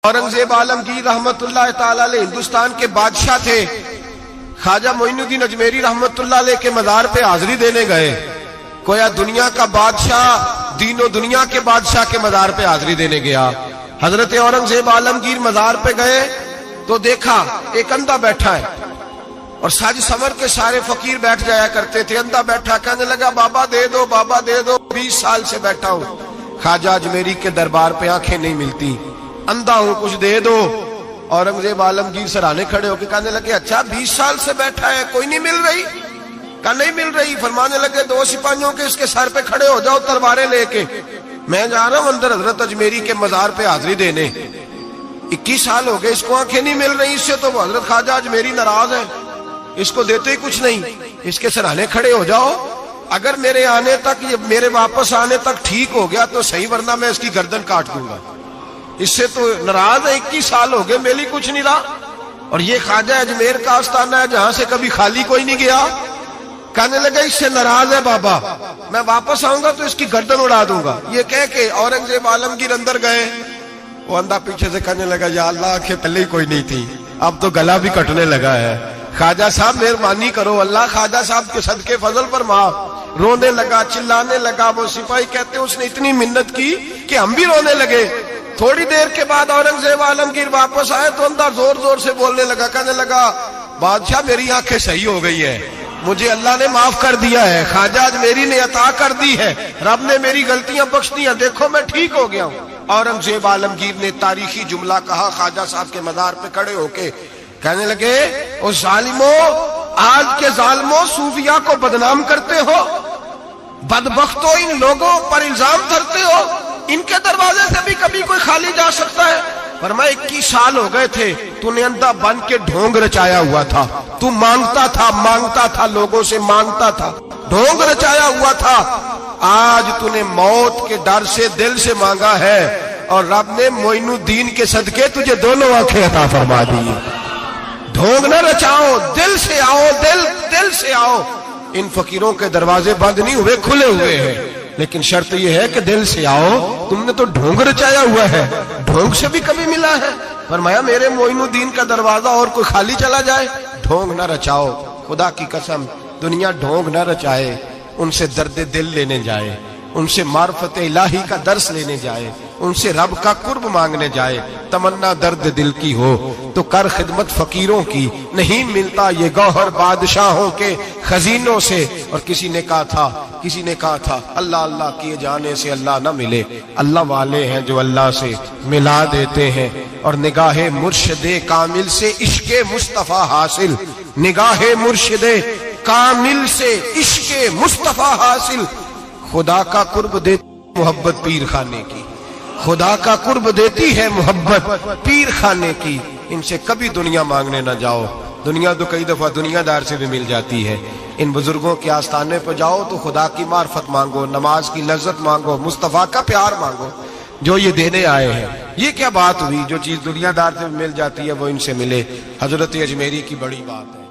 औरंगजेब आलमगीर रहमतुल्लाह ताला अलैह हिंदुस्तान के बादशाह थे। ख्वाजा मोइनुद्दीन अजमेरी रहमतुल्लाह अलैह के मज़ार पे हाजिरी देने गए। कोया दुनिया का बादशाह दीनो दुनिया के बादशाह के मज़ार पे हाजिरी देने गया। हजरत औरंगजेब आलमगीर मज़ार पे गए तो देखा एक अंधा बैठा है और साज समर के सारे फकीर बैठ जाया करते थे। अंधा बैठा, कहने लगा बाबा दे दो, बाबा दे दो, 20 साल से बैठा हूं, ख्वाजा अजमेरी के दरबार पे आंखें नहीं मिलती, अंधा हूं, कुछ दे दो। औरंगजेब आलमगीर सराहने खड़े होकर कहने लगे अच्छा 20 साल से बैठा है, कोई नहीं मिल रही? कहा नहीं मिल रही। फरमाने लगे 2 सिपाहियों के इसके सर पे खड़े हो जाओ तलवारें लेके, मैं जा रहा हूं अंदर हजरत अजमेरी के मजार पे हाजिरी देने। 21 साल हो गए, इसको आंखें नहीं मिल रही, इससे तो हजरत ख्वाजा अजमेरी नाराज है, इसको देते ही कुछ नहीं, इसके सराहने खड़े हो जाओ। अगर मेरे आने तक, ये मेरे वापस आने तक ठीक हो गया तो सही, वरना मैं इसकी गर्दन काट दूंगा। इससे तो नाराज है, 21 साल हो गए, मेली कुछ नहीं रहा। और ये ख्वाजा अजमेर का आस्थाना है जहां से कभी खाली कोई नहीं गया। कहने लगे इससे नाराज है बाबा, मैं वापस आऊंगा तो इसकी गर्दन उड़ा दूंगा। ये कह के औरंगजेब आलमगीर अंदर गए। वो अंधा पीछे से कहने लगा या अल्लाह के पहले ही कोई नहीं थी, अब तो गला भी कटने लगा है, ख्वाजा साहब मेहरबानी करो, अल्लाह ख्वाजा साहब के सदके फजल पर माफ। रोने लगा, चिल्लाने लगा। वो सिपाही कहते उसने इतनी मिन्नत की कि हम भी रोने लगे। थोड़ी देर के बाद औरंगजेब आलमगीर वापस आए तो अंदर जोर जोर से बोलने लगा, कहने लगा बादशाह मेरी आंखें सही हो गई है, मुझे अल्लाह ने माफ कर दिया है, ख्वाजा अजमेरी ने अता कर दी है, रब ने मेरी गलतियां बख्श दी हैं, देखो मैं ठीक हो गया हूं। औरंगजेब आलमगीर ने तारीखी जुमला कहा ख्वाजा साहब के मजार पे खड़े होके, कहने लगे ओ जालिमो, आज के जालिमो सूफिया को बदनाम करते हो, बदबख्तो इन लोगों पर इल्जाम धरते हो, इनके दरवाजे से भी कभी कोई खाली जा सकता है? फरमाया 21 साल हो गए थे, तूने अंधा बन के ढोंग रचाया हुआ था, तू मांगता था, लोगों से मांगता था, ढोंग रचाया हुआ था। आज तूने मौत के डर से दिल से मांगा है और रब ने मोइनुद्दीन के सदके तुझे दोनों आंखें अता फरमा दी। ढोंग न रचाओ, दिल से आओ, दिल से आओ। इन फकीरों के दरवाजे बंद नहीं हुए, खुले हुए हैं, लेकिन शर्त यह है कि दिल से आओ। तुमने तो ढोंग रचाया हुआ है, ढोंग से भी कभी मिला है? फरमाया मेरे मोइनुद्दीन का दरवाजा और कोई खाली चला जाए, ढोंग न रचाओ। खुदा की कसम दुनिया ढोंग न रचाए, उनसे दर्द दिल लेने जाए, उनसे मार्फत इलाही का दर्स लेने जाए, उनसे रब का कुर्ब मांगने जाए। तमन्ना दर्द दिल की हो तो कर खिदमत फकीरों की, नहीं मिलता ये गौहर बादशाहों के खजीनों से। और किसी ने कहा था अल्लाह अल्लाह किए जाने से अल्लाह ना मिले, अल्लाह वाले हैं जो अल्लाह से मिला देते हैं। और निगाहे मुर्शिदे कामिल से इश्के मुस्तफा हासिल, निगाहे मुर्शिदे कामिल से इश्के मुस्तफा हासिल। खुदा का कुर्ब देती मोहब्बत पीर खाने की, खुदा का कुर्ब देती है मोहब्बत पीर खाने की। इनसे कभी दुनिया मांगने ना जाओ, दुनिया तो कई दफा दुनियादार से भी मिल जाती है। इन बुजुर्गों के आस्थाने पर जाओ तो खुदा की मार्फत मांगो, नमाज की लज्जत मांगो, मुस्तफा का प्यार मांगो जो ये देने आए हैं। ये क्या बात हुई, जो चीज दुनियादार से मिल जाती है वो इनसे मिले। हजरत अजमेरी की बड़ी बात है।